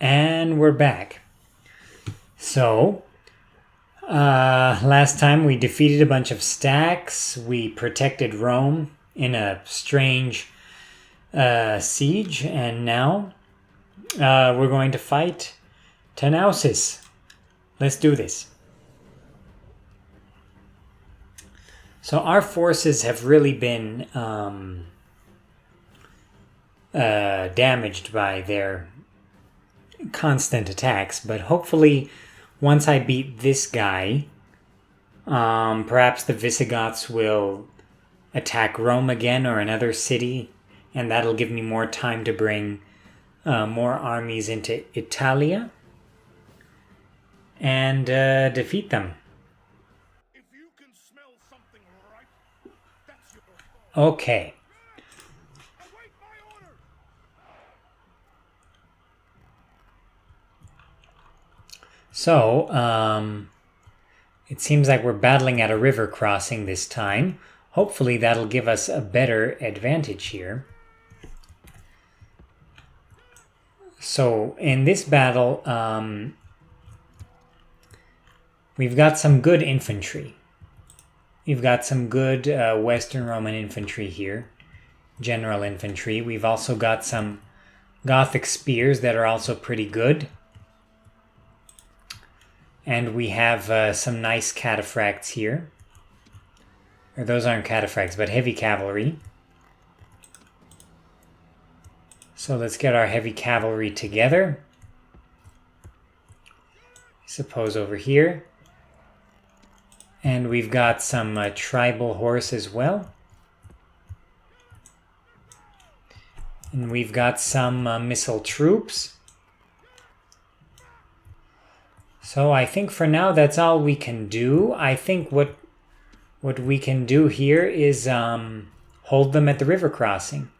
And we're back. So, last time we defeated a bunch of stacks. We protected Rome in a strange siege. And now we're going to fight Tanausis. Let's do this. So our forces have really been damaged by their constant attacks, but hopefully once I beat this guy, perhaps the Visigoths will attack Rome again or another city, and that'll give me more time to bring more armies into Italia and defeat them. If you can smell something right, that's your... Okay. Await my order! So, it seems like we're battling at a river crossing this time. Hopefully that'll give us a better advantage here. So, in this battle, we've got some good infantry. We've got some good Western Roman infantry here. General infantry. We've also got some Gothic spears that are also pretty good. And we have some nice cataphracts here. Or those aren't cataphracts, but heavy cavalry. So let's get our heavy cavalry together. I suppose over here. And we've got some tribal horse as well. And we've got some missile troops. So I think for now that's all we can do. I think what we can do here is hold them at the river crossing.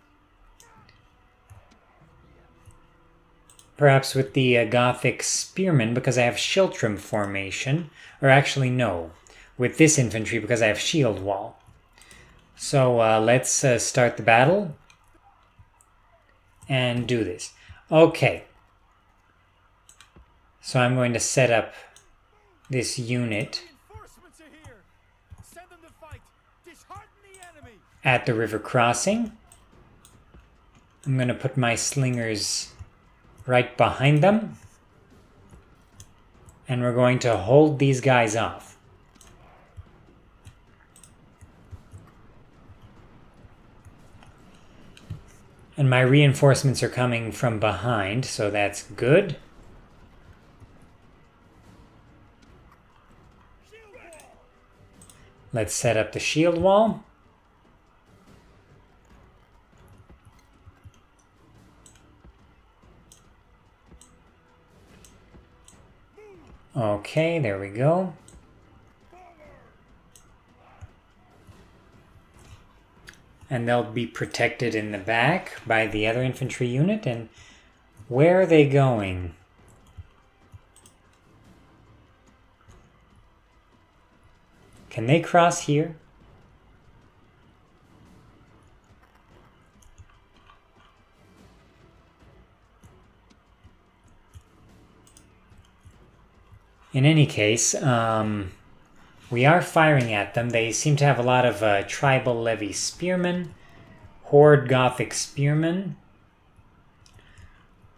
Perhaps with the Gothic spearmen, because I have schiltrum formation. Or actually no, with this infantry because I have shield wall. So let's start the battle and do this. Okay. So I'm going to set up this unit at the river crossing. I'm going to put my slingers right behind them. And we're going to hold these guys off. And my reinforcements are coming from behind, so that's good. Let's set up the shield wall. Okay, there we go. And they'll be protected in the back by the other infantry unit. And where are they going? Can they cross here? In any case, we are firing at them. They seem to have a lot of tribal levy spearmen, horde Gothic spearmen.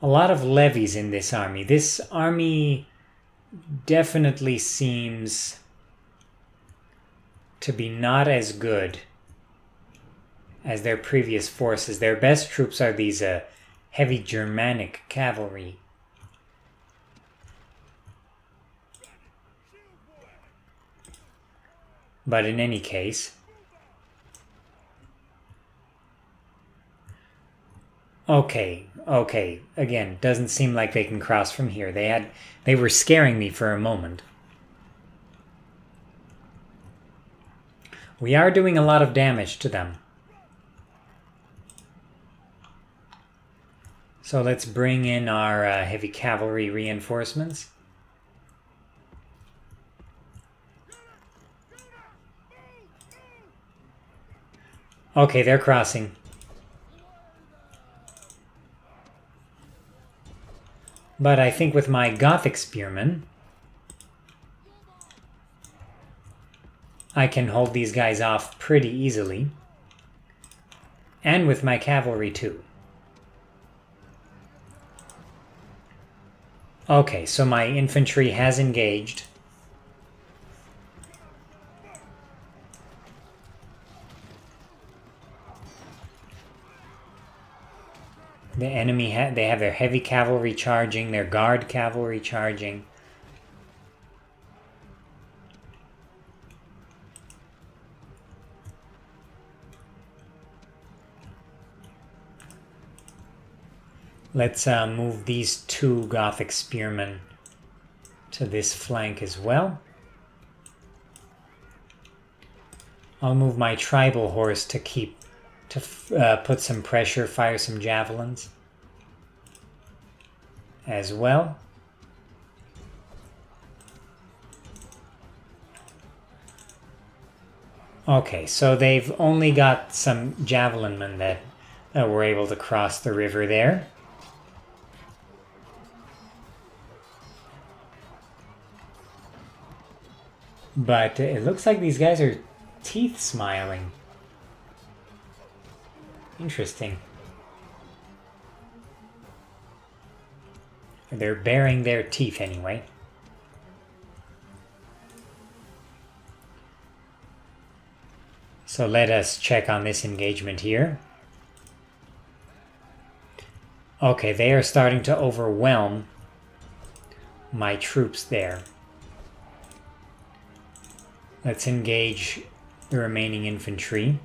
A lot of levies in this army. This army definitely seems to be not as good as their previous forces. Their best troops are these heavy Germanic cavalry. But in any case, okay, again, doesn't seem like they can cross from here. They were scaring me for a moment. We are doing a lot of damage to them. So let's bring in our heavy cavalry reinforcements. Okay, they're crossing. But I think with my Gothic spearmen, I can hold these guys off pretty easily. And with my cavalry too. Okay, so my infantry has engaged. The enemy, they have their heavy cavalry charging, their guard cavalry charging. Let's move these 2 Gothic spearmen to this flank as well. I'll move my tribal horse to put some pressure, fire some javelins as well. Okay, so they've only got some javelin men that were able to cross the river there. But it looks like these guys are teeth smiling. Interesting. They're baring their teeth anyway. So let us check on this engagement here. Okay, they are starting to overwhelm my troops there. Let's engage the remaining infantry,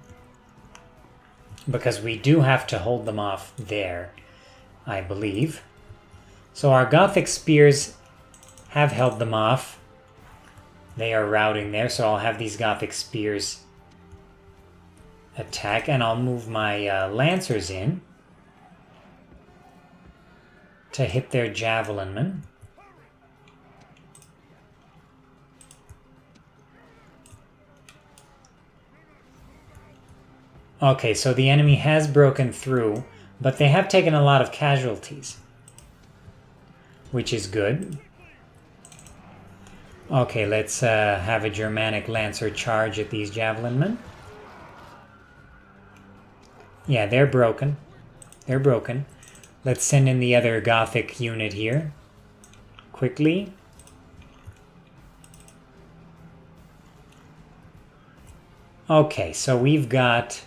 because we do have to hold them off there, I believe. So our Gothic spears have held them off. They are routing there, so I'll have these Gothic spears attack, and I'll move my lancers in to hit their javelin men. Okay, so the enemy has broken through, but they have taken a lot of casualties, which is good. Okay, let's have a Germanic Lancer charge at these javelin men. Yeah, they're broken. They're broken. Let's send in the other Gothic unit here. Quickly. Okay, so we've got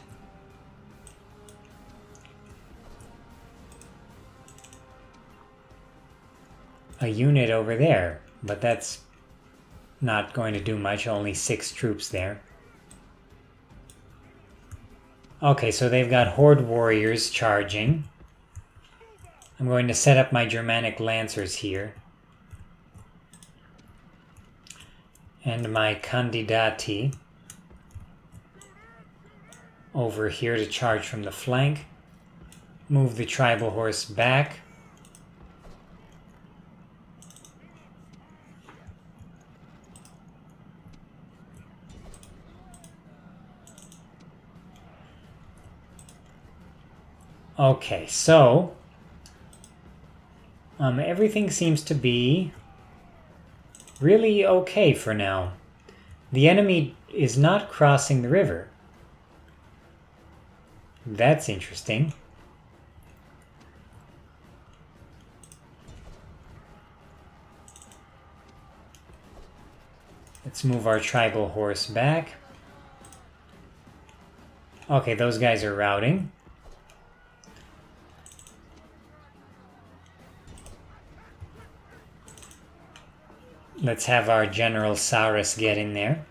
a unit over there, but that's not going to do much, only 6 troops there. Okay, so they've got Horde warriors charging. I'm going to set up my Germanic Lancers here. And my Candidati over here to charge from the flank. Move the tribal horse back. Okay, so everything seems to be really okay for now. The enemy is not crossing the river. That's interesting. Let's move our tribal horse back. Okay, those guys are routing. Let's have our General Saurus get in there.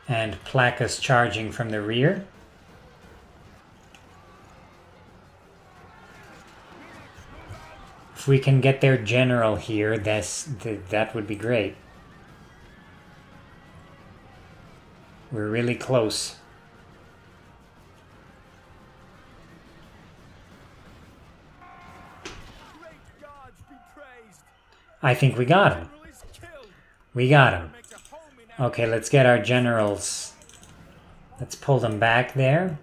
And Placus charging from the rear. If we can get their general here, that would be great. We're really close. I think we got him. We got him. Okay, let's get our generals Let's pull them back there.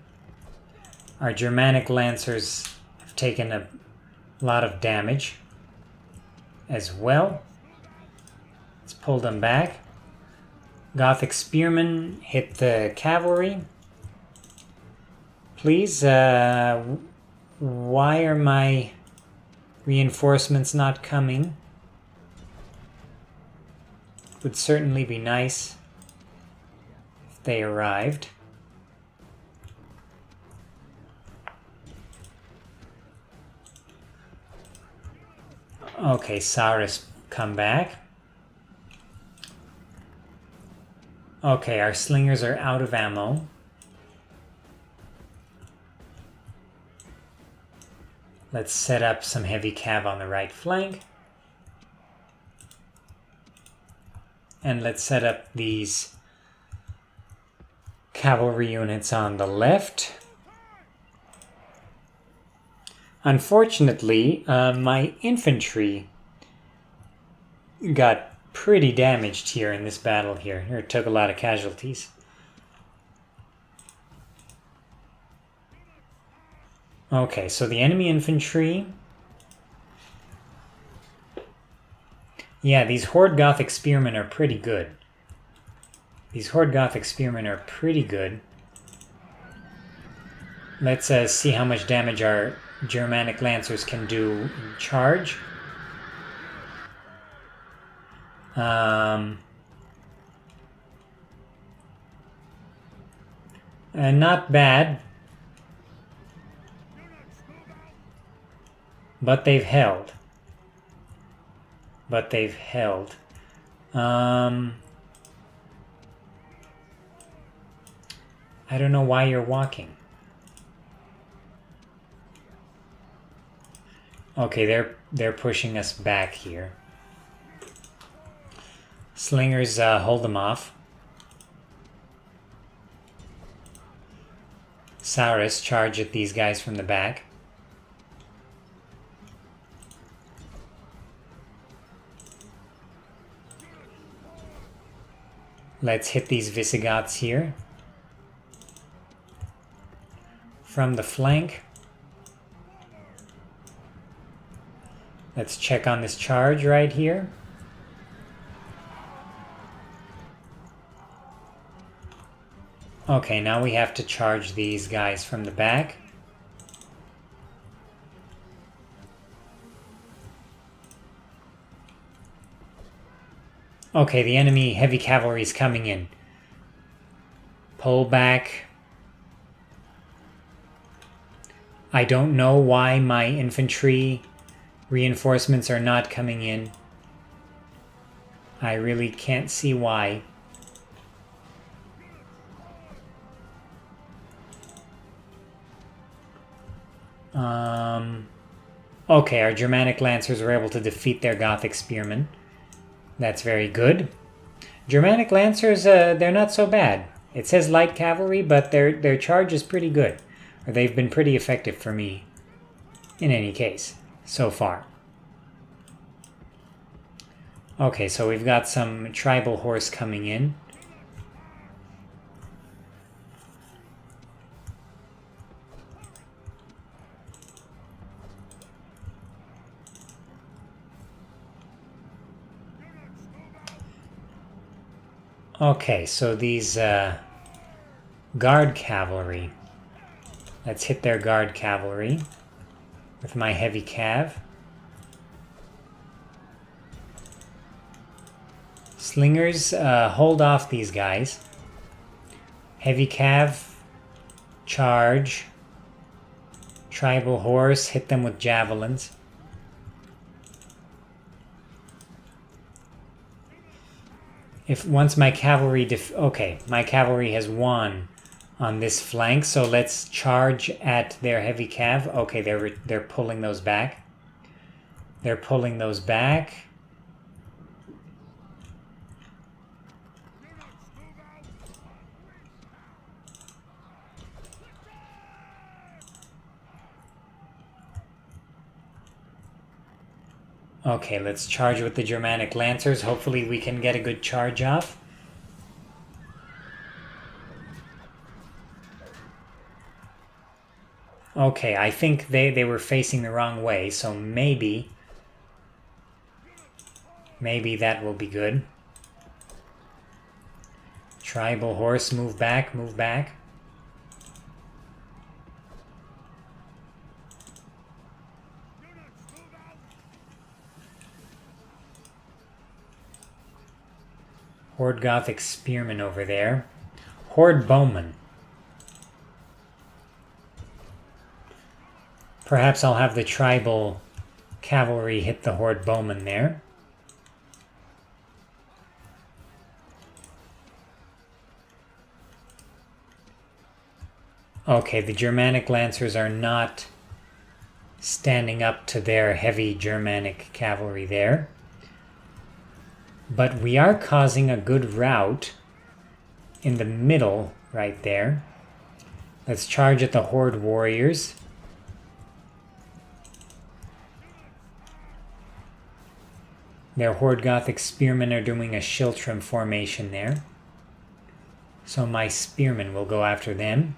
Our Germanic Lancers have taken a lot of damage as well. Let's pull them back. Gothic Spearmen hit the cavalry. Please, why are my reinforcements not coming? Would certainly be nice if they arrived. Okay, Cyrus, come back. Okay, our slingers are out of ammo. Let's set up some heavy cav on the right flank. And let's set up these cavalry units on the left. Unfortunately, my infantry got pretty damaged here in this battle here. It took a lot of casualties. Okay, so the enemy infantry... Yeah, these Horde Gothic Spearmen are pretty good. These Horde Gothic Spearmen are pretty good. Let's see how much damage our Germanic Lancers can do in charge. Not bad. But they've held. I don't know why you're walking. Okay, they're pushing us back here. Slingers, hold them off. Cyrus, charge at these guys from the back. Let's hit these Visigoths here. From the flank. Let's check on this charge right here. Okay, now we have to charge these guys from the back. Okay, the enemy heavy cavalry is coming in. Pull back. I don't know why my infantry reinforcements are not coming in. I really can't see why. Okay, our Germanic Lancers were able to defeat their Gothic Spearmen. That's very good. Germanic Lancers, they're not so bad. It says light cavalry, but their charge is pretty good. Or they've been pretty effective for me, in any case, so far. Okay, so we've got some tribal horse coming in. Okay, so these guard cavalry. Let's hit their guard cavalry with my heavy cav. Slingers, hold off these guys. Heavy cav, charge. Tribal horse, hit them with javelins. If once my cavalry okay, my cavalry has won on this flank, so let's charge at their heavy cav. Okay, they're pulling those back. They're pulling those back. Okay, let's charge with the Germanic Lancers. Hopefully we can get a good charge off. Okay, I think they were facing the wrong way, so maybe that will be good. Tribal horse, move back, move back. Horde Gothic spearmen over there. Horde bowmen. Perhaps I'll have the tribal cavalry hit the horde bowmen there. Okay, the Germanic lancers are not standing up to their heavy Germanic cavalry there. But we are causing a good rout in the middle right there. Let's charge at the horde warriors. Their horde Gothic spearmen are doing a schiltrum formation there. So my spearmen will go after them.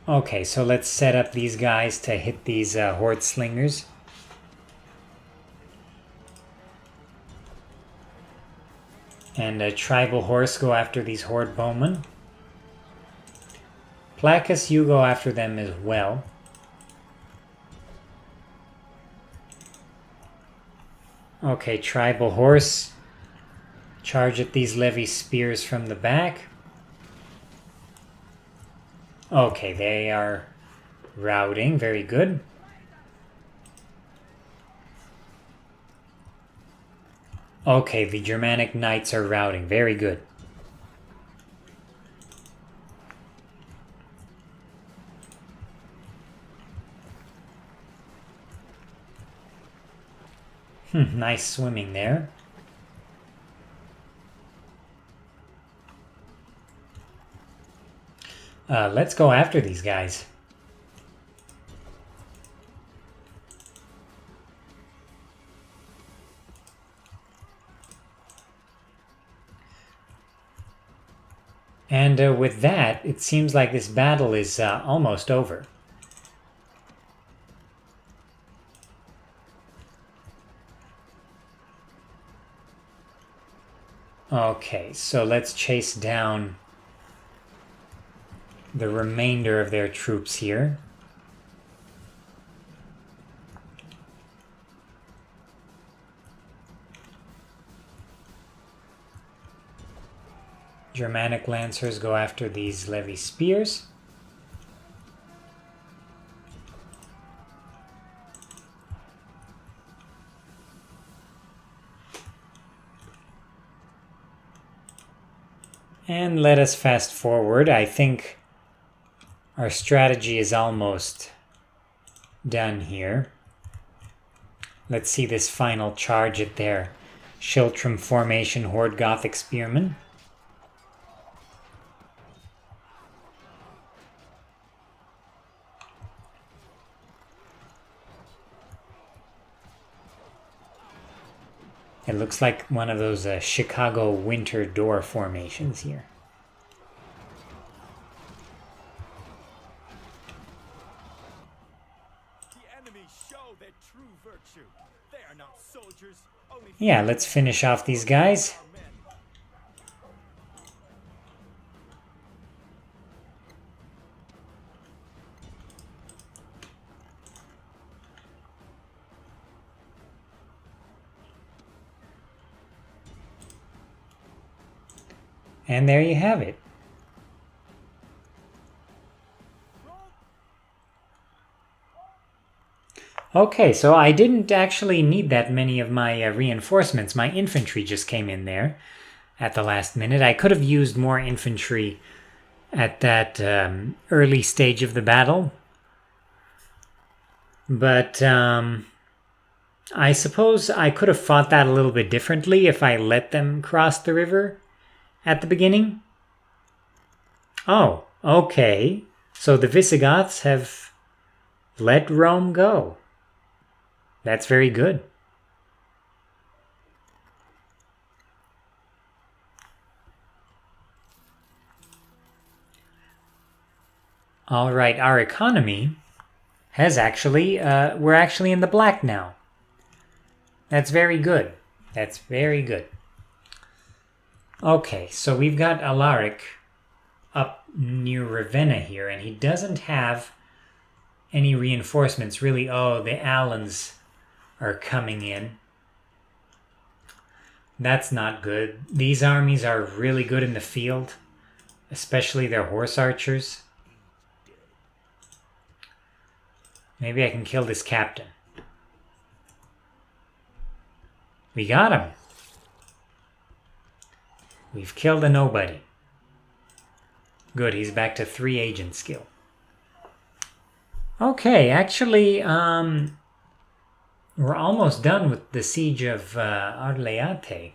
Okay, so let's set up these guys to hit these horde slingers. And a tribal horse go after these horde bowmen. Placus, you go after them as well. Okay, tribal horse. Charge at these levy spears from the back. Okay, they are routing. Very good. Okay, the Germanic knights are routing. Very good. Nice swimming there. Let's go after these guys. And with that, it seems like this battle is almost over. Okay, so let's chase down the remainder of their troops here. Germanic lancers go after these levy spears. And let us fast forward. I think our strategy is almost done here. Let's see this final charge at their schiltrum formation horde Gothic spearmen. It looks like one of those Chicago winter door formations here. The enemy show their true virtue. They are not soldiers, only Yeah, let's finish off these guys. men. And there you have it. Okay, so I didn't actually need that many of my reinforcements. My infantry just came in there at the last minute. I could have used more infantry at that early stage of the battle. But I suppose I could have fought that a little bit differently if I let them cross the river at the beginning. Oh, okay. So the Visigoths have let Rome go. That's very good. Alright, our economy has actually, we're actually in the black now. That's very good. That's very good. Okay, so we've got Alaric up near Ravenna here, and he doesn't have any reinforcements, really. Oh, the Alans are coming in. That's not good. These armies are really good in the field, especially their horse archers. Maybe I can kill this captain. We got him. We've killed a nobody. Good, he's back to 3 agent skill. Okay, actually, we're almost done with the siege of Arleate,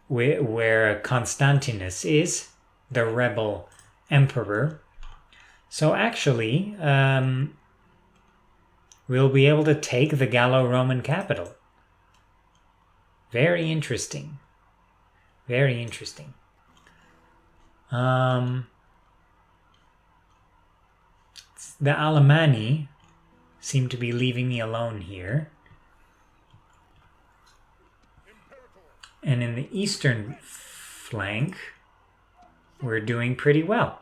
where Constantius is, the rebel emperor. So actually, we'll be able to take the Gallo-Roman capital. Very interesting. Very interesting. The Alemanni seem to be leaving me alone here. And in the eastern flank, we're doing pretty well.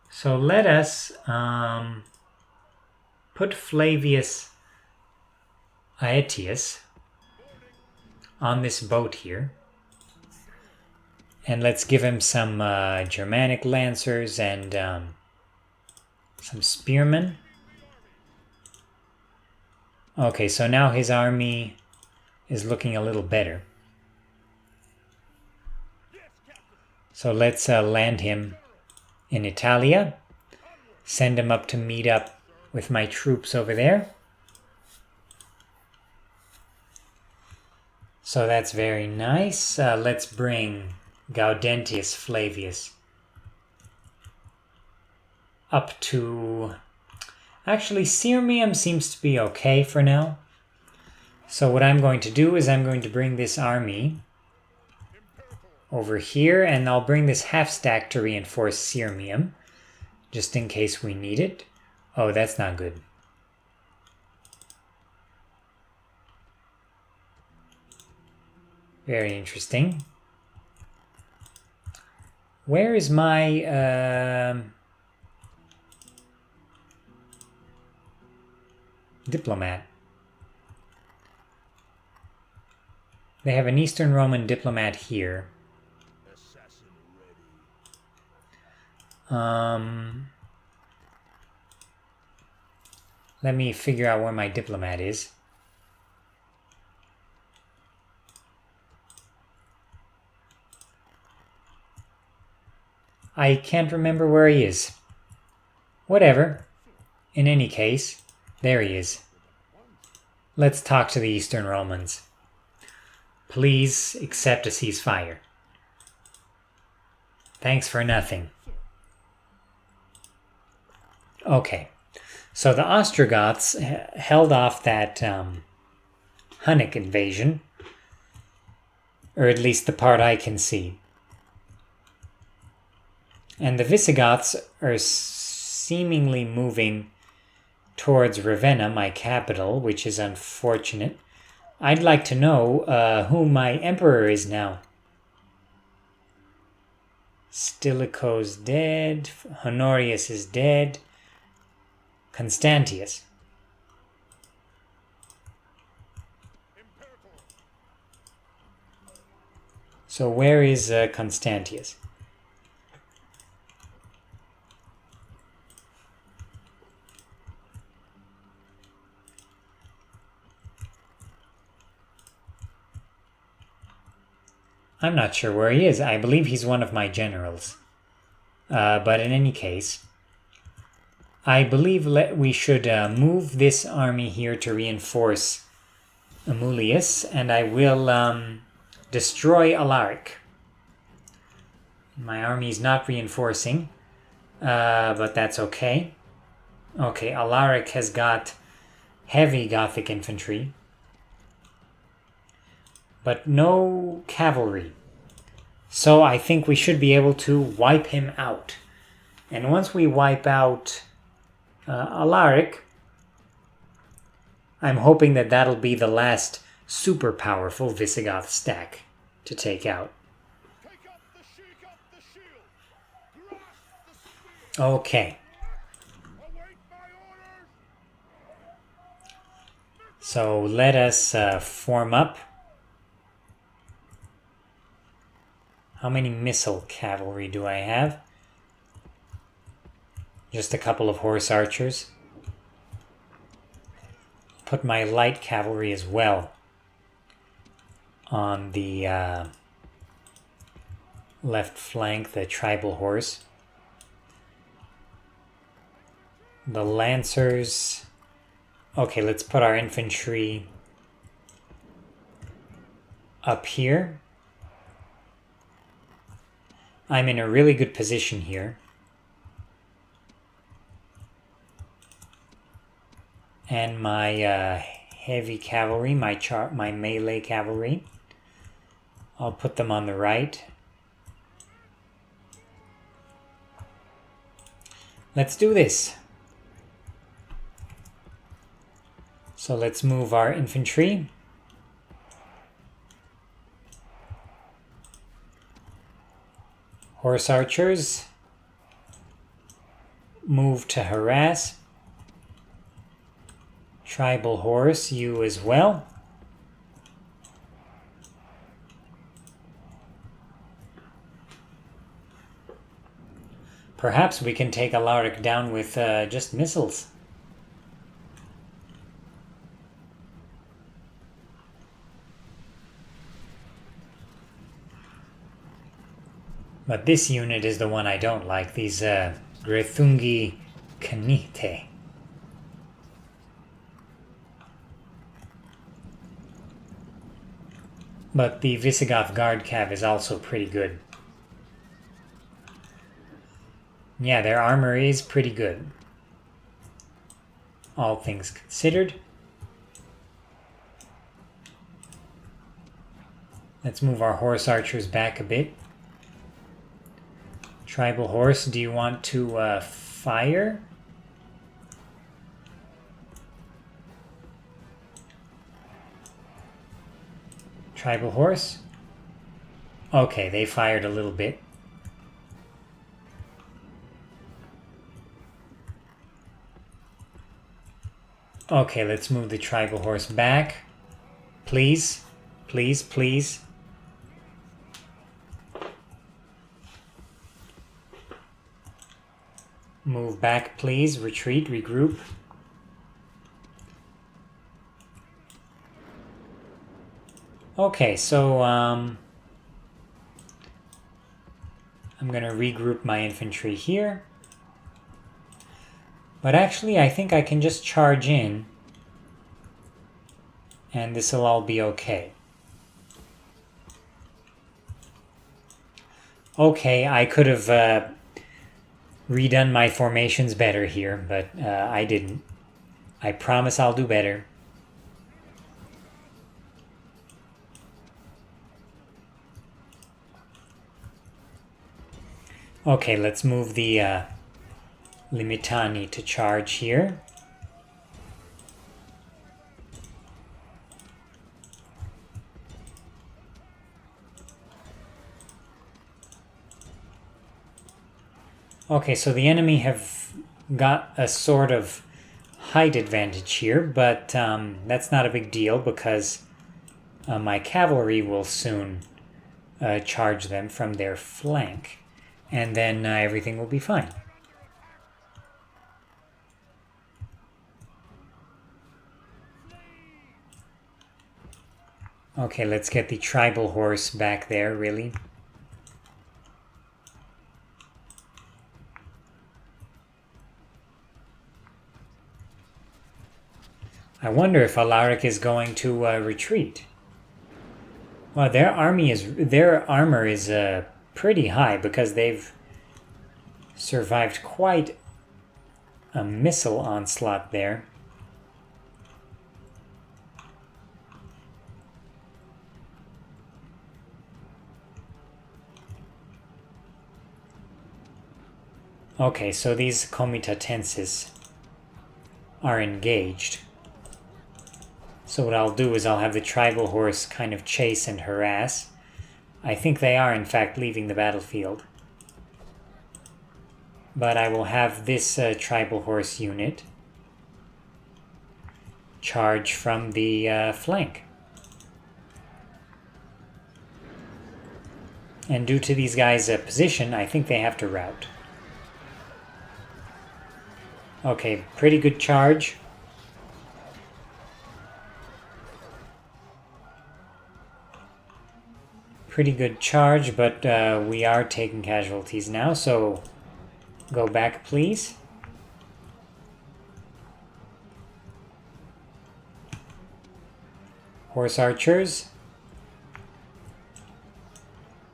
So let us put Flavius Aetius on this boat here. And let's give him some Germanic lancers and some spearmen. Okay, so now his army is looking a little better. So let's land him in Italia. Send him up to meet up with my troops over there. So that's very nice. Let's bring Gaudentius Flavius up to... Actually, Sirmium seems to be okay for now. So what I'm going to do is I'm going to bring this army over here, and I'll bring this half stack to reinforce Sirmium, just in case we need it. Oh, that's not good. Very interesting. Where is my diplomat? They have an Eastern Roman diplomat here. Let me figure out where my diplomat is. I can't remember where he is. Whatever. In any case, there he is. Let's talk to the Eastern Romans. Please accept a ceasefire. Thanks for nothing. Okay. So the Ostrogoths held off that Hunnic invasion. Or at least the part I can see. And the Visigoths are seemingly moving towards Ravenna, my capital, which is unfortunate. I'd like to know who my emperor is now. Stilicho's dead. Honorius is dead. Constantius. So where is Constantius? I'm not sure where he is. I believe he's one of my generals. But in any case, I believe we should move this army here to reinforce Amulius, and I will destroy Alaric. My army is not reinforcing, but that's okay. Okay, Alaric has got heavy Gothic infantry, but no cavalry. So I think we should be able to wipe him out. And once we wipe out Alaric, I'm hoping that that'll be the last super powerful Visigoth stack to take out. Take up the shield. Grasp the spear. Okay. Await my orders. So let us form up. How many missile cavalry do I have? Just a couple of horse archers. Put my light cavalry as well on the left flank, the tribal horse. The lancers. Okay, let's put our infantry up here. I'm in a really good position here. And my heavy cavalry, my melee cavalry, I'll put them on the right. Let's do this. So let's move our infantry. Horse archers, move to harass. Tribal horse, you as well. Perhaps we can take Alaric down with just missiles. But this unit is the one I don't like, these Grethungi Kanite. But the Visigoth Guard Cav is also pretty good. Yeah, their armor is pretty good. All things considered. Let's move our horse archers back a bit. Tribal horse, do you want to fire? Tribal horse? Okay, they fired a little bit. Okay, let's move the tribal horse back. Please, please, please. Move back, please. Retreat, regroup. Okay, so I'm going to regroup my infantry here. But actually, I think I can just charge in, and this will all be okay. Okay, I could have redone my formations better here, but I didn't. I promise I'll do better. Okay, let's move the Limitani to charge here. Okay, so the enemy have got a sort of height advantage here, but that's not a big deal because my cavalry will soon charge them from their flank, and then everything will be fine. Okay, let's get the tribal horse back there, really. I wonder if Alaric is going to retreat. Well, their armor is pretty high because they've survived quite a missile onslaught there. Okay, so these comitatenses are engaged. So what I'll do is I'll have the tribal horse kind of chase and harass. I think they are in fact leaving the battlefield. But I will have this tribal horse unit charge from the flank. And due to these guys' position, I think they have to rout. Okay, pretty good charge. Pretty good charge, but we are taking casualties now, so go back, please. Horse archers.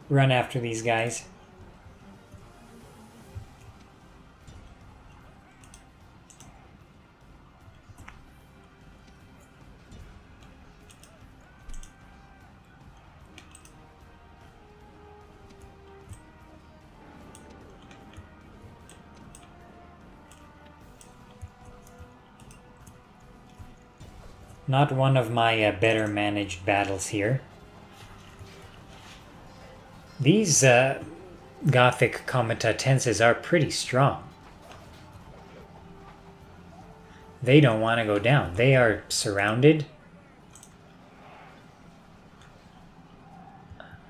Run after these guys. Not one of my better managed battles here. These Gothic comitatenses are pretty strong. They don't want to go down. They are surrounded.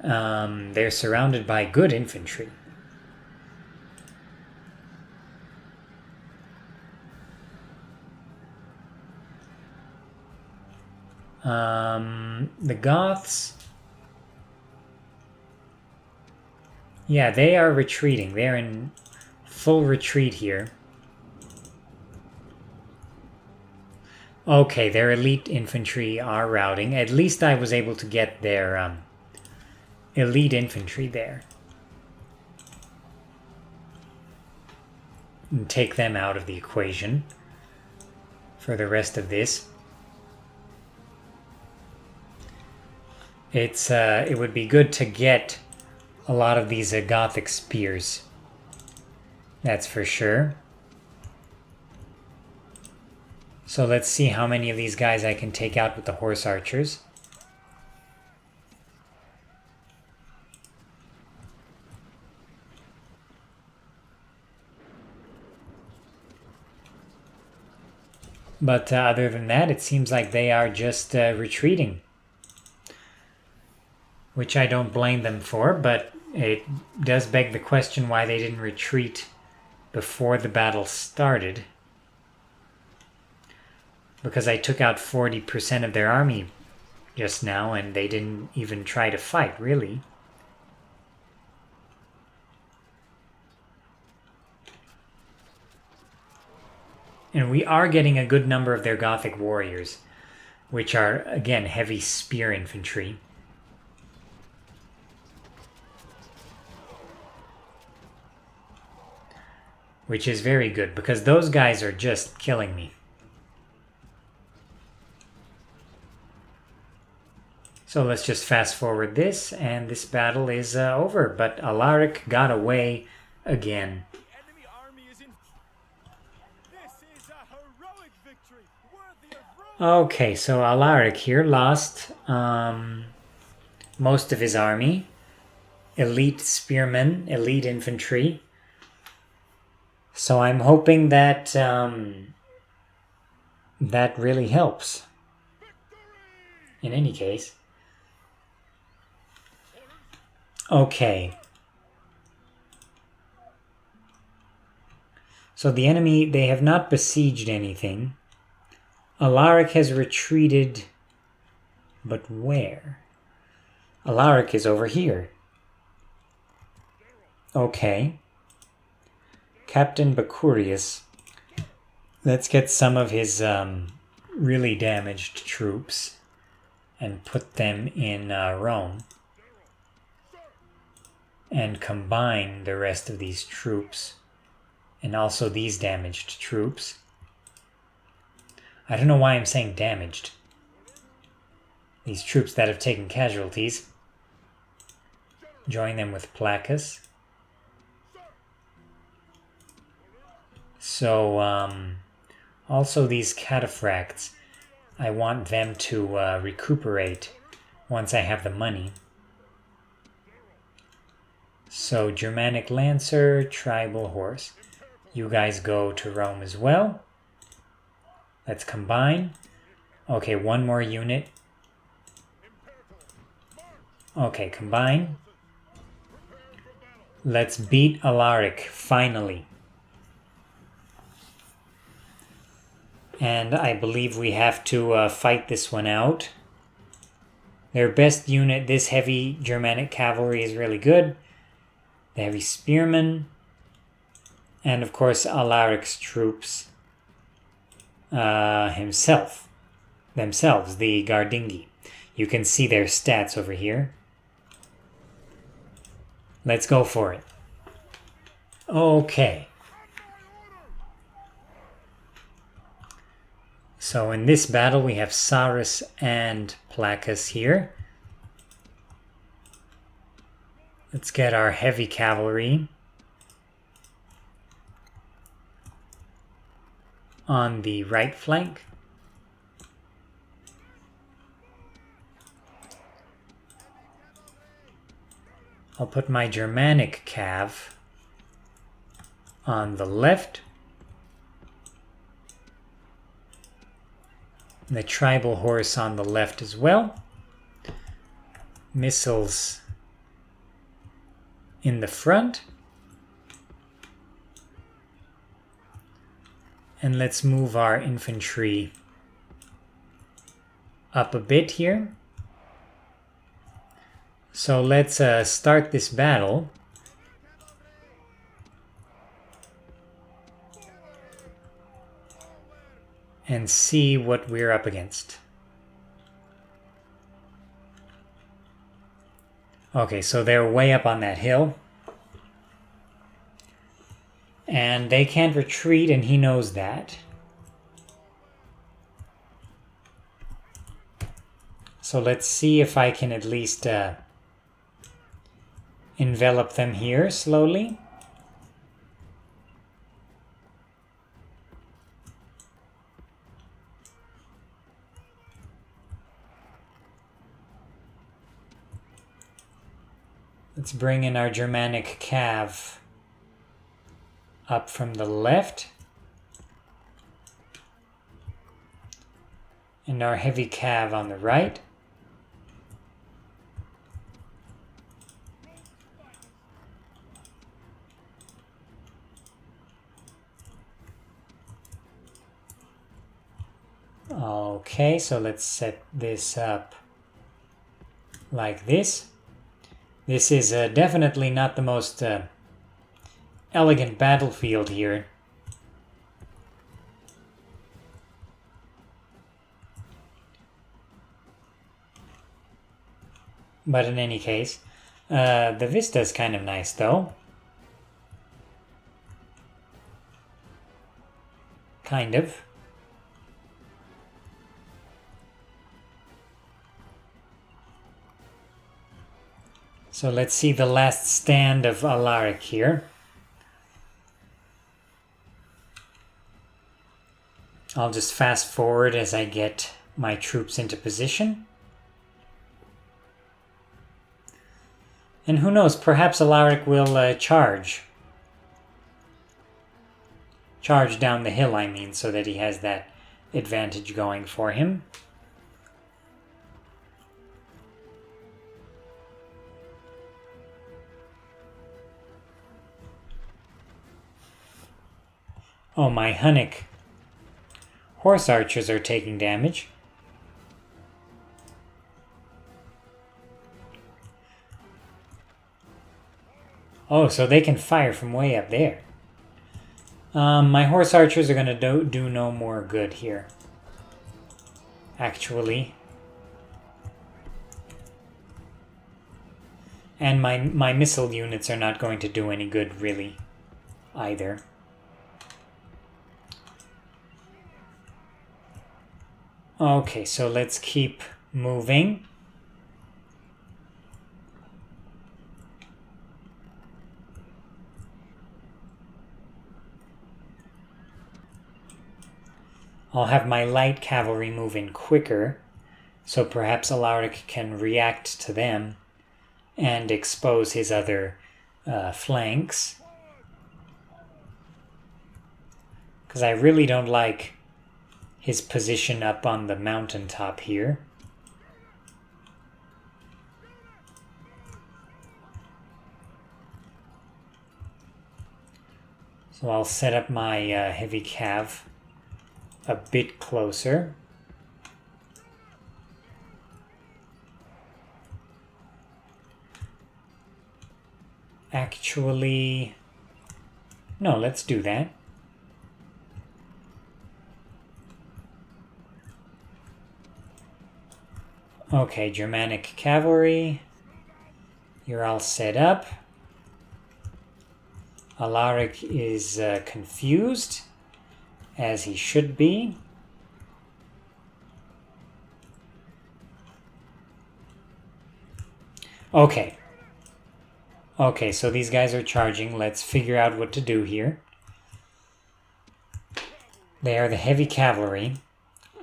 They're surrounded by good infantry. The Goths... Yeah, they are retreating. They're in full retreat here. Okay, their elite infantry are routing. At least I was able to get their elite infantry there. And take them out of the equation for the rest of this. It would be good to get a lot of these Gothic spears. That's for sure. So let's see how many of these guys I can take out with the horse archers. But other than that, it seems like they are just retreating. Which I don't blame them for, but it does beg the question why they didn't retreat before the battle started. Because I took out 40% of their army just now, and they didn't even try to fight, really. And we are getting a good number of their Gothic warriors, which are, again, heavy spear infantry. Which is very good, because those guys are just killing me. So let's just fast forward this, and this battle is over. But Alaric got away again. The enemy army is in. This is a heroic victory, worthy of Rome. Okay, so Alaric here lost most of his army. Elite spearmen, elite infantry. So I'm hoping that that really helps. In any case. Okay. So the enemy, they have not besieged anything. Alaric has retreated, but where? Alaric is over here. Okay. Captain Bacurius. Let's get some of his really damaged troops and put them in Rome. And combine the rest of these troops and also these damaged troops. I don't know why I'm saying damaged. These troops that have taken casualties. Join them with Placus. So, also these cataphracts, I want them to recuperate once I have the money. So, Germanic Lancer, Tribal Horse. You guys go to Rome as well. Let's combine. Okay, one more unit. Okay, combine. Let's beat Alaric, finally. And I believe we have to fight this one out. Their best unit, this heavy Germanic cavalry, is really good. The heavy spearmen. And of course, Alaric's troops themselves, the Gardingi. You can see their stats over here. Let's go for it. Okay. So in this battle we have Sarus and Placus here. Let's get our heavy cavalry on the right flank. I'll put my Germanic cav on the left. The tribal horse on the left as well. Missiles in the front. And let's move our infantry up a bit here. So let's start this battle. And see what we're up against. Okay, so they're way up on that hill. And they can't retreat, and he knows that. So let's see if I can at least envelop them here slowly. Let's bring in our Germanic cav up from the left. And our heavy cav on the right. Okay, so let's set this up like this. This is definitely not the most elegant battlefield here. But in any case, the vista is kind of nice though. Kind of. So let's see the last stand of Alaric here. I'll just fast forward as I get my troops into position. And who knows, perhaps Alaric will charge. Charge down the hill, I mean, so that he has that advantage going for him. Oh, my Hunnic horse archers are taking damage. Oh, so they can fire from way up there. My horse archers are going to do no more good here. Actually. And my missile units are not going to do any good, really, either. Okay, so let's keep moving. I'll have my light cavalry move in quicker, so perhaps Alaric can react to them and expose his other flanks. Because I really don't like his position up on the mountaintop here. So I'll set up my heavy cav a bit closer. Actually, no, let's do that. Okay, Germanic cavalry, you're all set up. Alaric is confused, as he should be. Okay. Okay, so these guys are charging. Let's figure out what to do here. They are the heavy cavalry.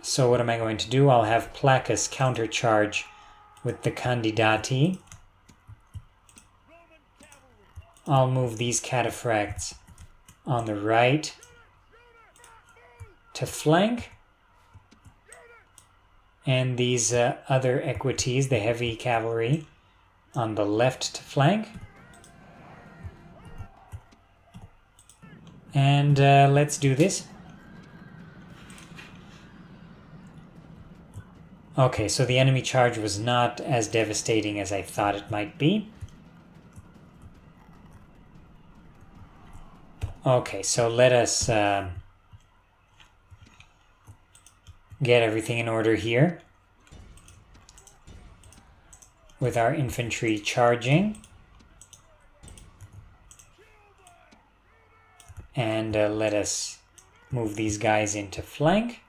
So what am I going to do? I'll have Placus countercharge with the Candidati. I'll move these cataphracts on the right to flank. And these other equites, the heavy cavalry, on the left to flank. And let's do this. Okay, so the enemy charge was not as devastating as I thought it might be. Okay, so let us get everything in order here. With our infantry charging. And let us move these guys into flank.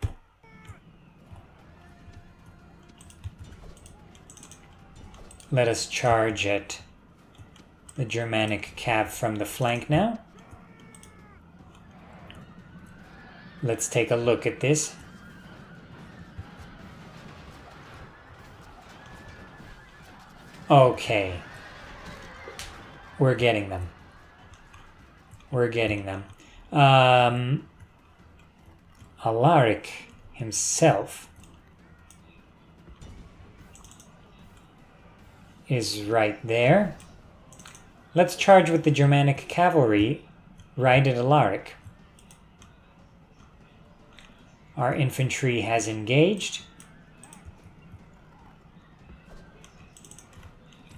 Let us charge at the Germanic cav from the flank now. Let's take a look at this. Okay. We're getting them. We're getting them. Alaric himself is right there. Let's charge with the Germanic cavalry right at Alaric. Our infantry has engaged.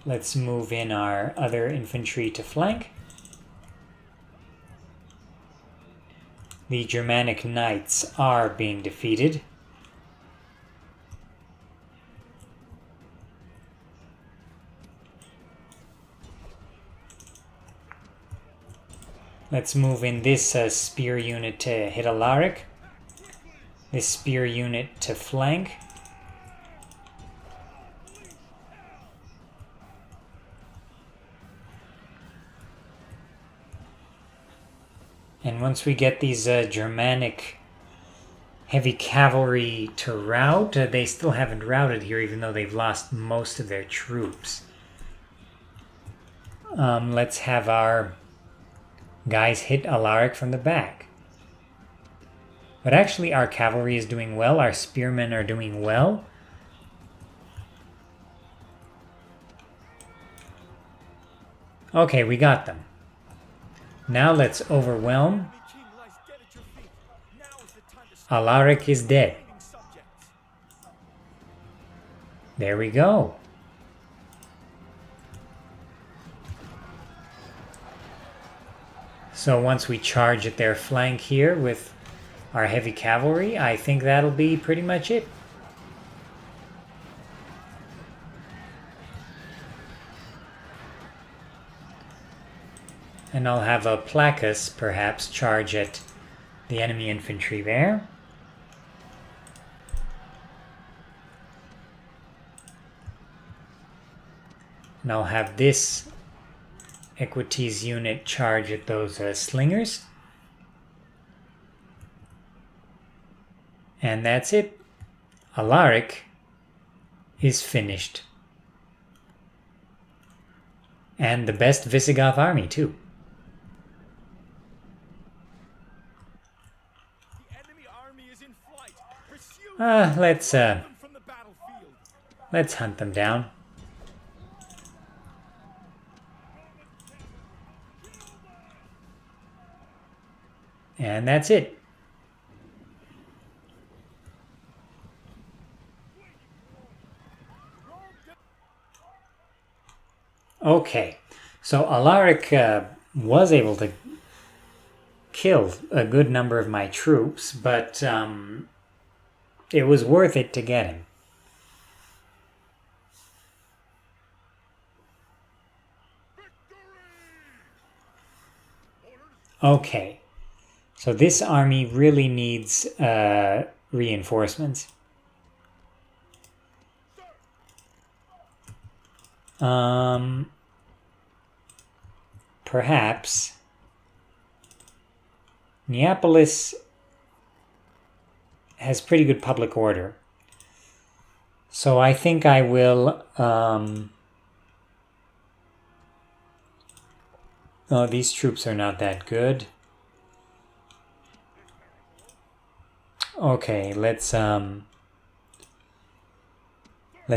Let's move in our other infantry to flank. The Germanic knights are being defeated. Let's move in this spear unit to hit Alaric. This spear unit to flank. And once we get these Germanic heavy cavalry to rout, they still haven't routed here even though they've lost most of their troops. Let's have our guys hit Alaric from the back. But actually our cavalry is doing well, our spearmen are doing well. Okay, we got them. Now let's overwhelm. Alaric is dead. There we go. So once we charge at their flank here with our heavy cavalry, I think that'll be pretty much it. And I'll have a Placus perhaps charge at the enemy infantry there. And I'll have this Equites unit charge at those slingers. And that's it. Alaric is finished. And the best Visigoth army, too. The enemy army is in flight. Pursue Let's them from the battlefield. let's hunt them down. And that's it. Okay, so Alaric was able to kill a good number of my troops, but it was worth it to get him. Okay, so this army really needs reinforcements. Perhaps Neapolis has pretty good public order. So I think I will... oh, these troops are not that good. Okay, let's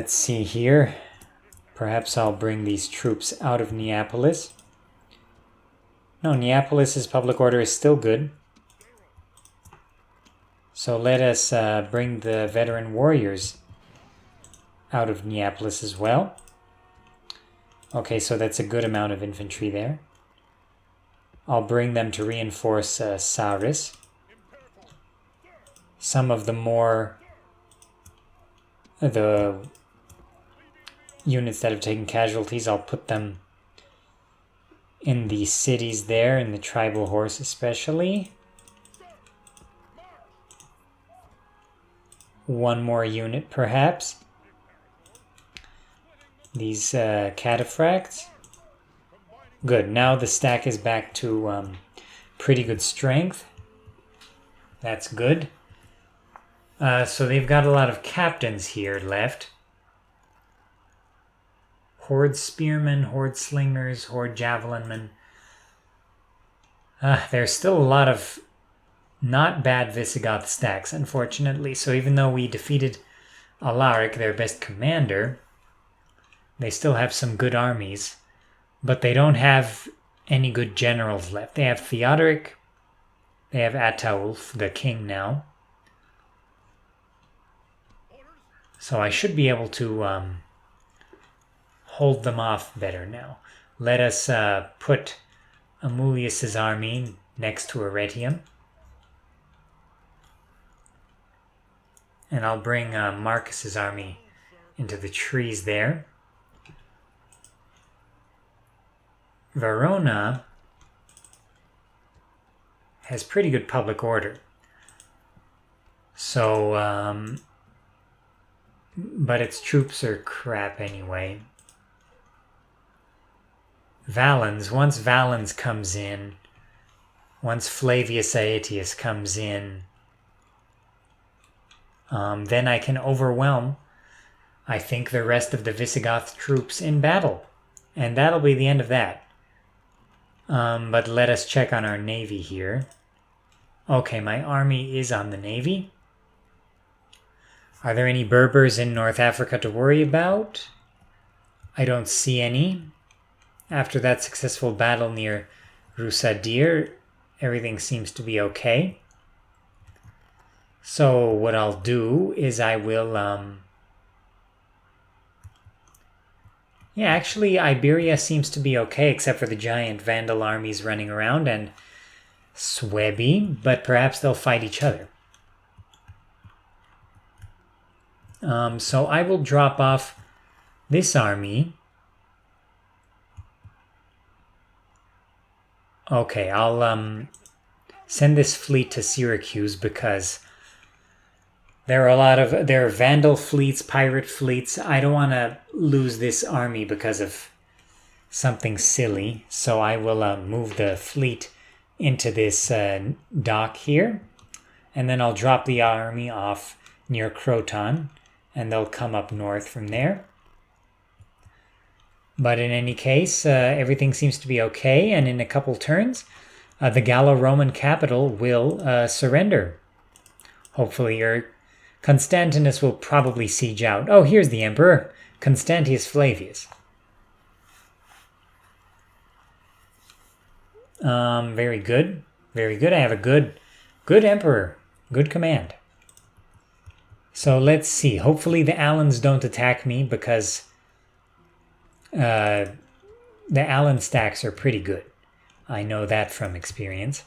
see here. Perhaps I'll bring these troops out of Neapolis. No, Neapolis's public order is still good. So let us bring the veteran warriors out of Neapolis as well. Okay, so that's a good amount of infantry there. I'll bring them to reinforce Sauris. Some of the more... the units that have taken casualties, I'll put them in the cities there, in the tribal horse especially. One more unit perhaps. These cataphracts. Good, now the stack is back to pretty good strength. That's good. So they've got a lot of captains here left. Horde spearmen, horde slingers, horde javelinmen. There's still a lot of not bad Visigoth stacks, unfortunately. So even though we defeated Alaric, their best commander, they still have some good armies. But they don't have any good generals left. They have Theodoric. They have Ataulf, the king now. So I should be able to hold them off better now. Let us put Amulius's army next to Arretium. And I'll bring Marcus's army into the trees there. Verona has pretty good public order. So, but its troops are crap anyway. Valens, once Valens comes in, once Flavius Aetius comes in, then I can overwhelm, I think, the rest of the Visigoth troops in battle. And that'll be the end of that. But let us check on our navy here. Okay, my army is on the navy. Are there any Berbers in North Africa to worry about? I don't see any. After that successful battle near Rusadir, everything seems to be okay. So what I'll do is I will... yeah, actually Iberia seems to be okay, except for the giant Vandal armies running around and Suebi, but perhaps they'll fight each other. So I will drop off this army. Okay, I'll send this fleet to Syracuse because there are Vandal fleets, pirate fleets. I don't want to lose this army because of something silly. So I will move the fleet into this dock here. and then I'll drop the army off near Croton, and they'll come up north from there. But in any case, everything seems to be okay, and in a couple turns, the Gallo-Roman capital will surrender. Hopefully, Constantius will probably siege out. Oh, here's the emperor, Constantius Flavius. Very good. Very good. I have a good emperor. Good command. So let's see. Hopefully the Alans don't attack me because the Alan stacks are pretty good. I know that from experience.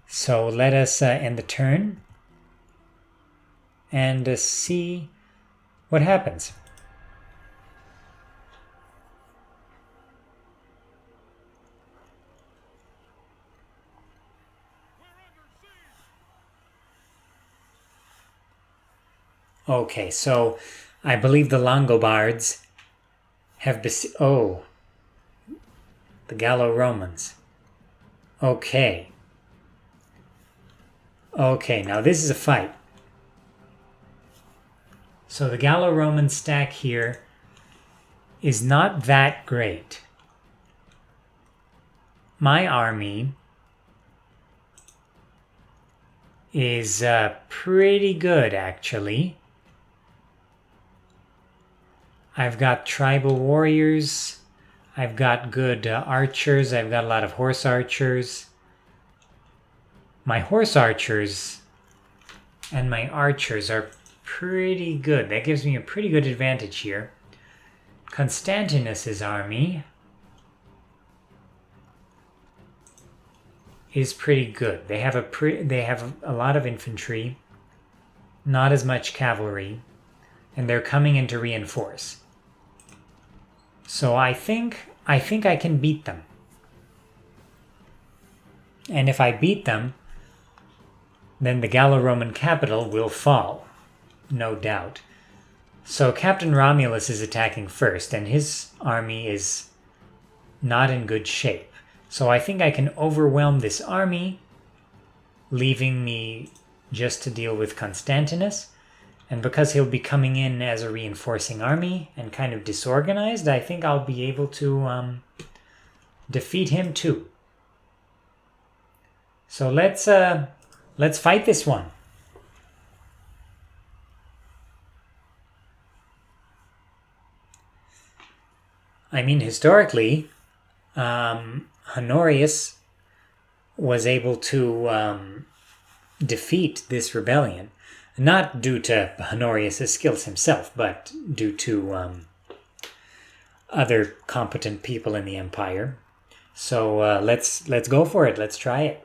So let us end the turn and see what happens. Okay, so I believe the Longobards have the Gallo-Romans. Okay. Okay, now this is a fight. So the Gallo-Roman stack here is not that great. My army is pretty good, actually. I've got tribal warriors. I've got good archers. I've got a lot of horse archers. My horse archers and my archers are pretty good. That gives me a pretty good advantage here. Constantius's army is pretty good. They have a lot of infantry, not as much cavalry, and they're coming in to reinforce. So I think I can beat them. And if I beat them, then the Gallo-Roman capital will fall, no doubt. So Captain Romulus is attacking first, and his army is not in good shape. So I think I can overwhelm this army, leaving me just to deal with Constantius. And because he'll be coming in as a reinforcing army and kind of disorganized, I think I'll be able to defeat him too. So let's fight this one. I mean, historically, Honorius was able to defeat this rebellion. Not due to Honorius' skills himself, but due to other competent people in the empire. So let's go for it. Let's try it.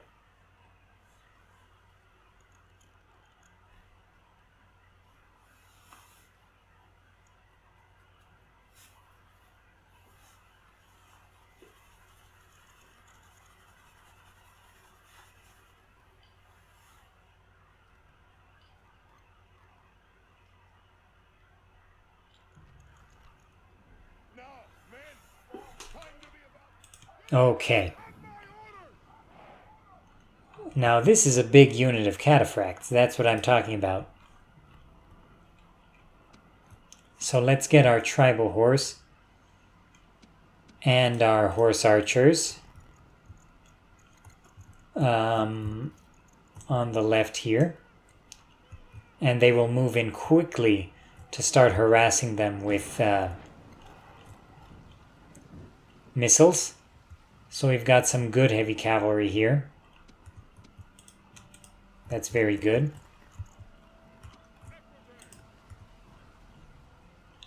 Okay. Now this is a big unit of cataphracts. That's what I'm talking about. So let's get our tribal horse and our horse archers on the left here. And they will move in quickly to start harassing them with missiles. So we've got some good heavy cavalry here. That's very good.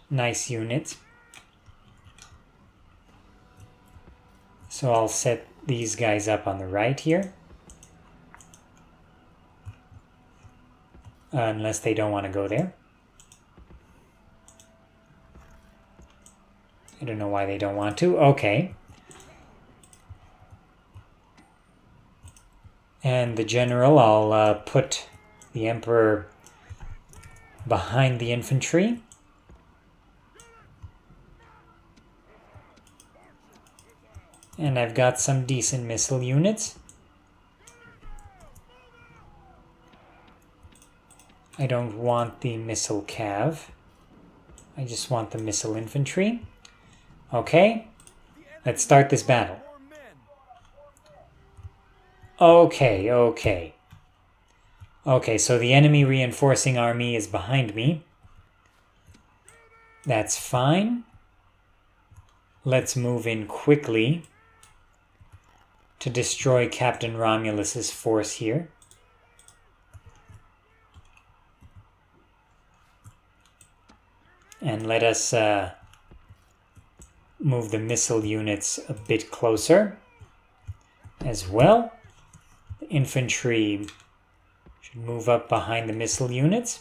Nice units. So I'll set these guys up on the right here. Unless they don't want to go there. I don't know why they don't want to. Okay. And the general, I'll put the emperor behind the infantry. And I've got some decent missile units. I don't want the missile cav. I just want the missile infantry. Okay, let's start this battle. More men. Okay, okay. Okay, so the enemy reinforcing army is behind me. That's fine. Let's move in quickly to destroy Captain Romulus's force here. And let us move the missile units a bit closer as well. The infantry should move up behind the missile units.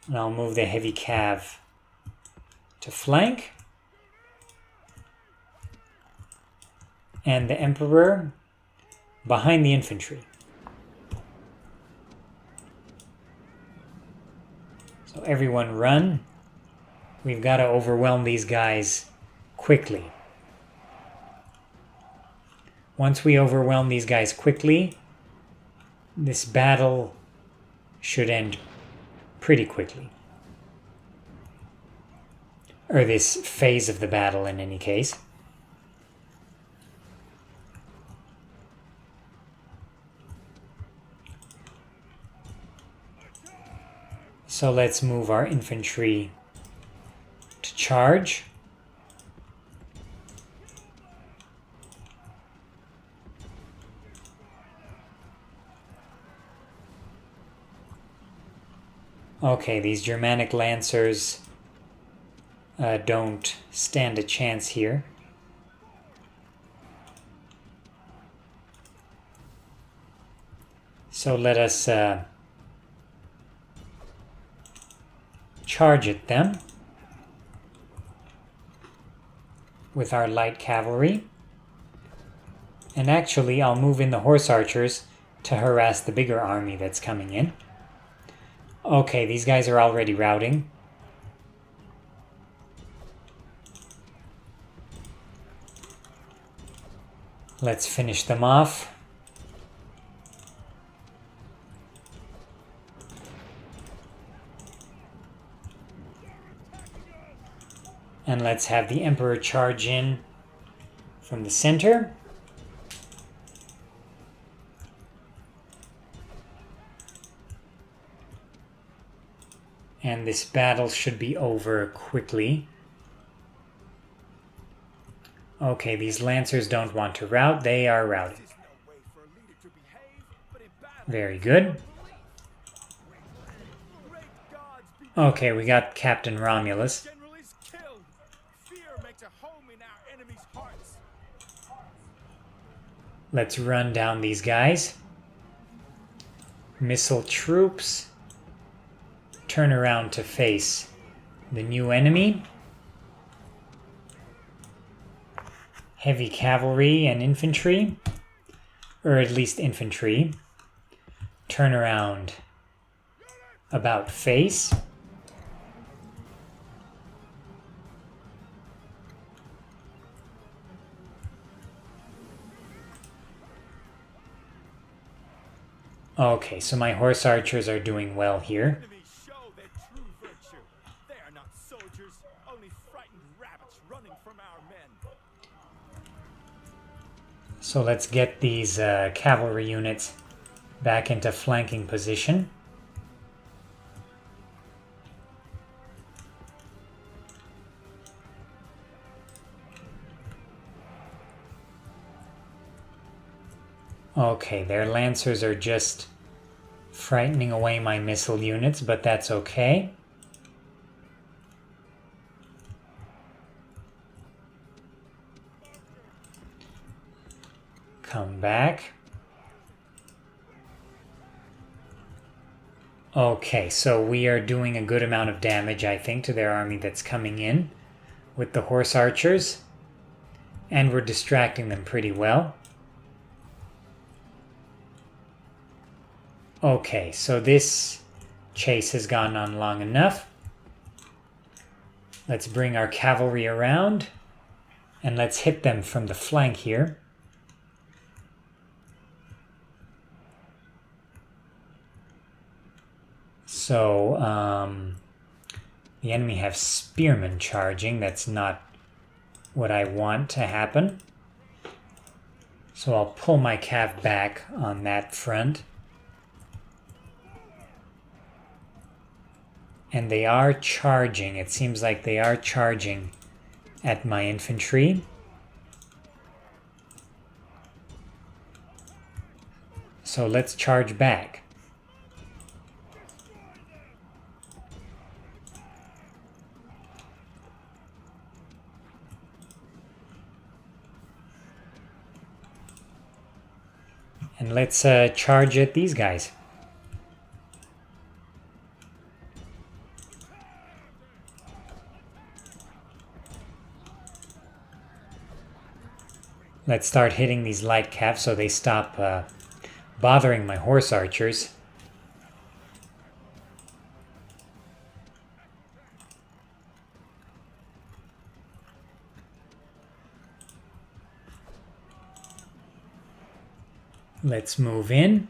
And I'll move the heavy cav to flank. And the Emperor behind the infantry. So everyone run. We've got to overwhelm these guys quickly. Once we overwhelm these guys quickly, this battle should end pretty quickly. Or this phase of the battle in any case. So let's move our infantry to charge. Okay, these Germanic Lancers don't stand a chance here. So let us charge at them with our light cavalry. And actually, I'll move in the horse archers to harass the bigger army that's coming in. Okay, these guys are already routing. Let's finish them off. And let's have the Emperor charge in from the center. And this battle should be over quickly. Okay, these Lancers don't want to rout. They are routing. Very good. Okay, we got Captain Romulus. General is killed. Fear makes a home in our enemies' hearts. Let's run down these guys. Missile troops. Turn around to face the new enemy. Heavy cavalry and infantry, or at least infantry. Turn around about face. Okay, so my horse archers are doing well here. Enemies show their true virtue. They are not soldiers, only frightened rabbits running from our men. So let's get these cavalry units back into flanking position. Okay, their lancers are just frightening away my missile units, but that's okay. Come back. Okay, so we are doing a good amount of damage, I think, to their army that's coming in with the horse archers. And we're distracting them pretty well. Okay, so this chase has gone on long enough. Let's bring our cavalry around and let's hit them from the flank here. So, the enemy have spearmen charging. That's not what I want to happen. So I'll pull my cav back on that front. And they are charging. It seems like they are charging at my infantry. So let's charge back. And let's charge at these guys. Let's start hitting these light cav so they stop bothering my horse archers. Let's move in.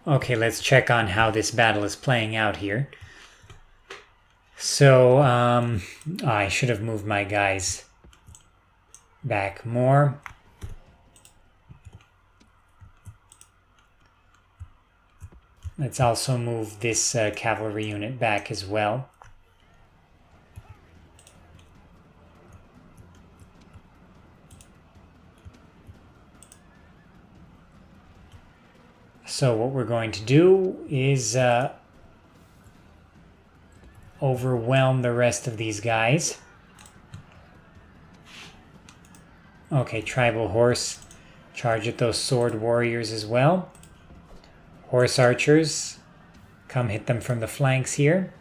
Okay, let's check on how this battle is playing out here. So, I should have moved my guys back more. Let's also move this cavalry unit back as well. So what we're going to do is overwhelm the rest of these guys. Okay, tribal horse, charge at those sword warriors as well. Horse archers, come hit them from the flanks here.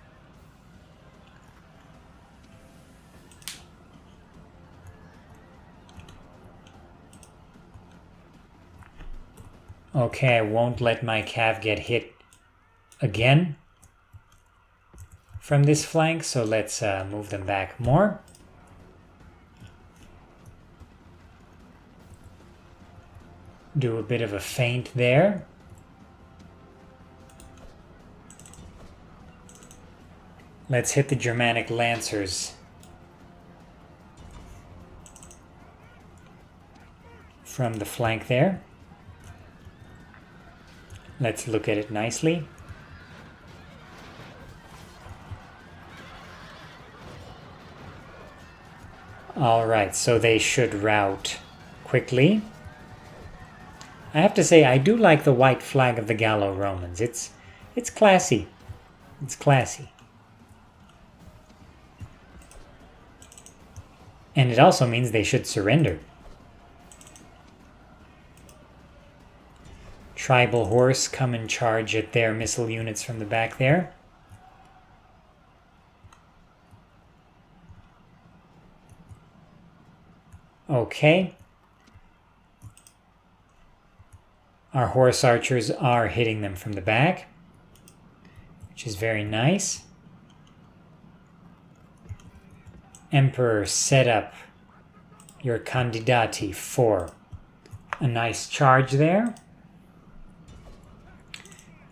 Okay, I won't let my cav get hit again from this flank, so let's move them back more. Do a bit of a feint there. Let's hit the Germanic Lancers from the flank there. Let's look at it nicely. Alright, so they should rout quickly. I have to say, I do like the white flag of the Gallo-Romans. It's classy. It's classy. And it also means they should surrender. Tribal horse, come and charge at their missile units from the back there. Okay. Our horse archers are hitting them from the back, which is very nice. Emperor, set up your candidati for a nice charge there.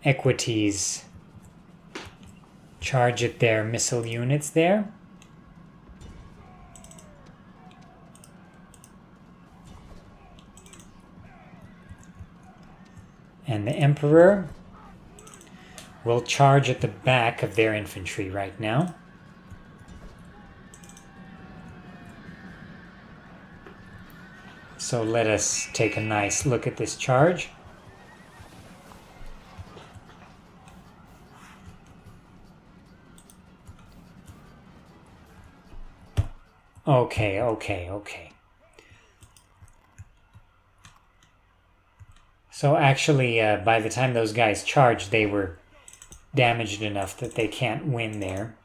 Equities, charge at their missile units there. And the Emperor will charge at the back of their infantry right now. So let us take a nice look at this charge. Okay. So actually, by the time those guys charged, they were damaged enough that they can't win there.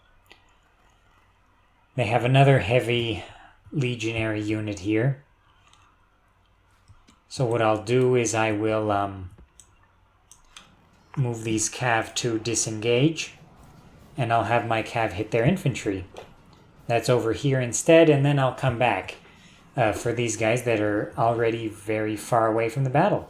They have another heavy legionary unit here. So what I'll do is I will move these cav to disengage, and I'll have my cav hit their infantry. That's over here instead, and then I'll come back for these guys that are already very far away from the battle.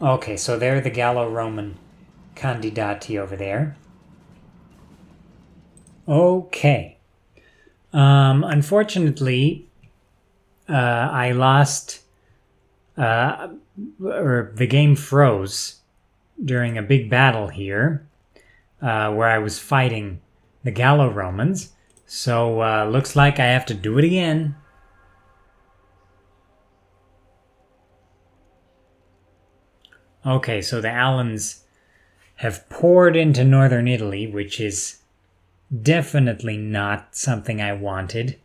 Okay, so they're the Gallo-Roman candidati over there. Okay. Unfortunately, I lost, or the game froze during a big battle here, where I was fighting the Gallo-Romans. So, looks like I have to do it again. Okay, so the Alans have poured into northern Italy, which is definitely not something I wanted.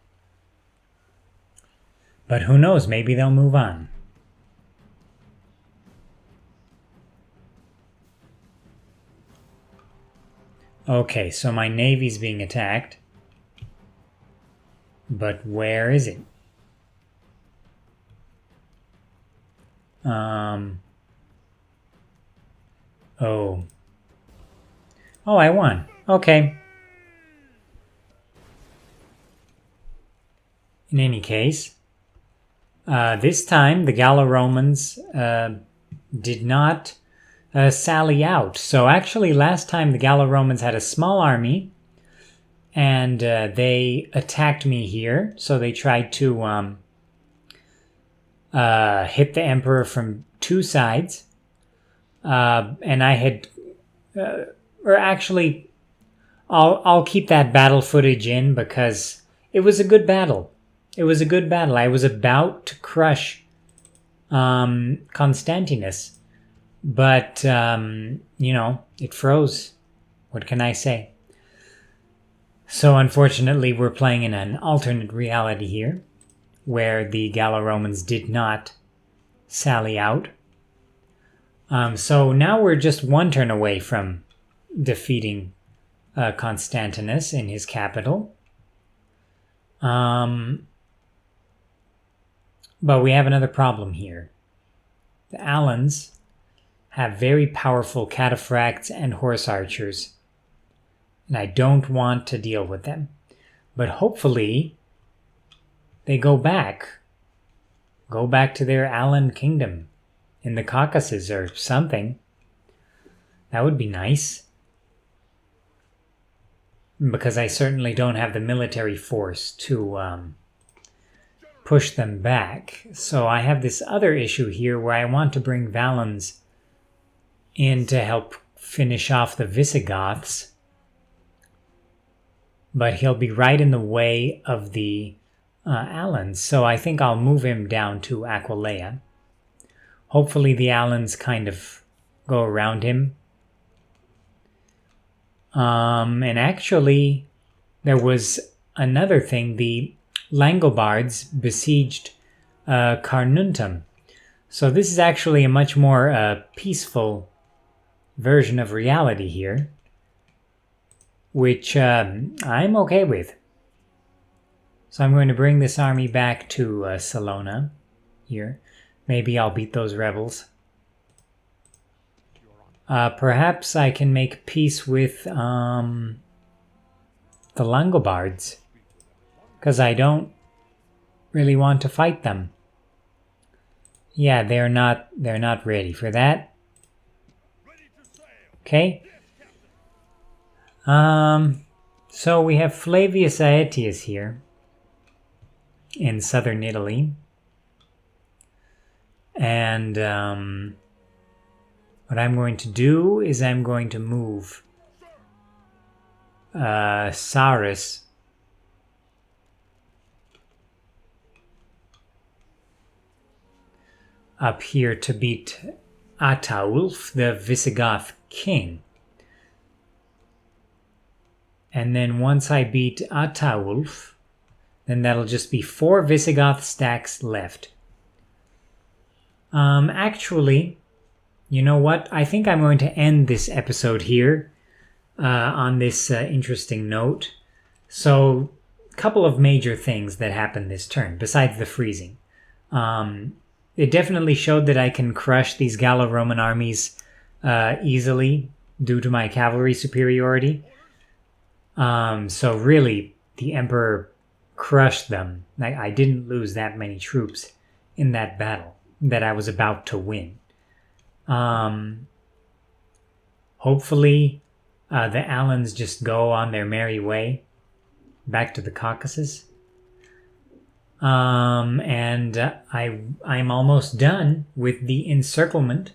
But who knows, maybe they'll move on. Okay, so my navy's being attacked. But where is it? Oh. Oh, I won. Okay. In any case, this time the Gallo-Romans did not sally out. So actually last time the Gallo-Romans had a small army and they attacked me here. So they tried to hit the emperor from two sides. And I had, or actually, I'll keep that battle footage in because it was a good battle. It was a good battle. I was about to crush Constantius, but you know, it froze. What can I say? So unfortunately, we're playing in an alternate reality here, where the Gallo-Romans did not sally out. So now we're just one turn away from defeating Constantius in his capital. But we have another problem here. The Alans have very powerful cataphracts and horse archers, and I don't want to deal with them. But hopefully they go back to their Alan kingdom in the Caucasus or something. That would be nice. Because I certainly don't have the military force to push them back. So I have this other issue here where I want to bring Valens in to help finish off the Visigoths. But he'll be right in the way of the Alans. So I think I'll move him down to Aquileia. Hopefully the Alans kind of go around him. And actually, there was another thing. The Langobards besieged Carnuntum. So this is actually a much more peaceful version of reality here, which I'm okay with. So I'm going to bring this army back to Salona here. Maybe I'll beat those rebels. Perhaps I can make peace with the Langobards, because I don't really want to fight them. Yeah, they're not ready for that. Okay. So we have Flavius Aetius here in southern Italy. And what I'm going to do is I'm going to move Sarus up here to beat Ataulf, the Visigoth king. And then once I beat Ataulf, then that'll just be 4 Visigoth stacks left. Actually, you know what? I think I'm going to end this episode here on this interesting note. So, a couple of major things that happened this turn, besides the freezing. It definitely showed that I can crush these Gallo-Roman armies easily due to my cavalry superiority. So really, the Emperor crushed them. I didn't lose that many troops in that battle that I was about to win. Hopefully, the Alans just go on their merry way back to the Caucasus. And I'm almost done with the encirclement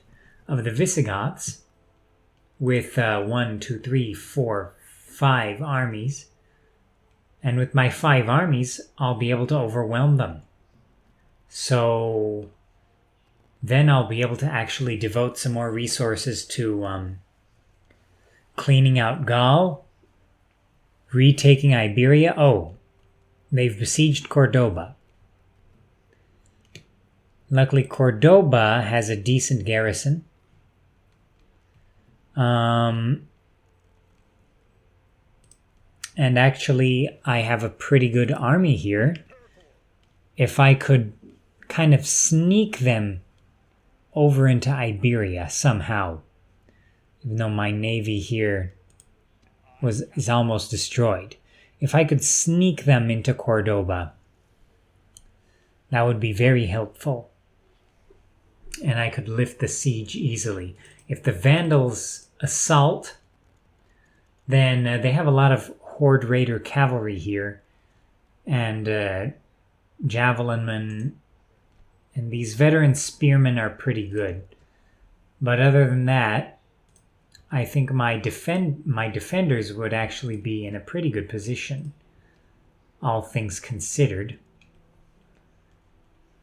of the Visigoths with 1, 2, 3, 4, 5 armies. And with my 5 armies, I'll be able to overwhelm them. So then I'll be able to actually devote some more resources to cleaning out Gaul, retaking Iberia. Oh, they've besieged Cordoba. Luckily, Cordoba has a decent garrison. And actually, I have a pretty good army here. If I could kind of sneak them over into Iberia somehow, even though my navy here is almost destroyed. If I could sneak them into Cordoba, that would be very helpful. And I could lift the siege easily. If the Vandals assault, then they have a lot of Horde Raider cavalry here. And javelinmen. And these veteran spearmen are pretty good. But other than that, I think my defenders would actually be in a pretty good position, all things considered.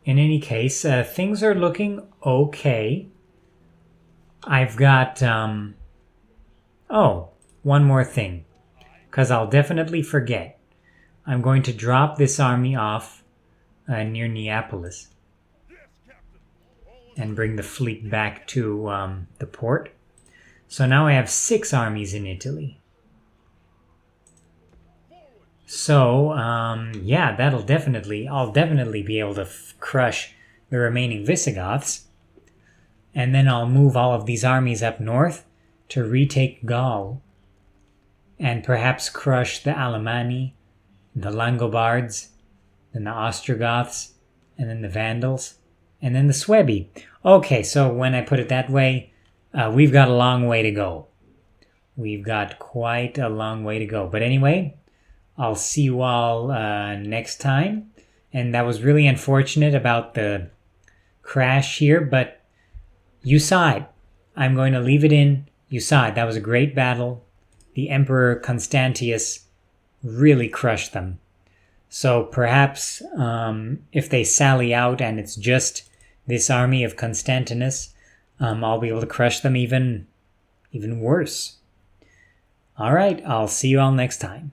In any case, things are looking okay. I've got... oh, one more thing, because I'll definitely forget. I'm going to drop this army off near Neapolis and bring the fleet back to the port. So now I have 6 armies in Italy. So, yeah, I'll definitely be able to crush the remaining Visigoths. And then I'll move all of these armies up north to retake Gaul. And perhaps crush the Alemanni, the Langobards, then the Ostrogoths, and then the Vandals, and then the Suebi. Okay, so when I put it that way, we've got a long way to go. We've got quite a long way to go. But anyway, I'll see you all next time. And that was really unfortunate about the crash here, but you saw it. I'm going to leave it in. You saw it. That was a great battle. The Emperor Constantius really crushed them. So perhaps if they sally out and it's just this army of Constantinus, I'll be able to crush them even worse. All right, I'll see you all next time.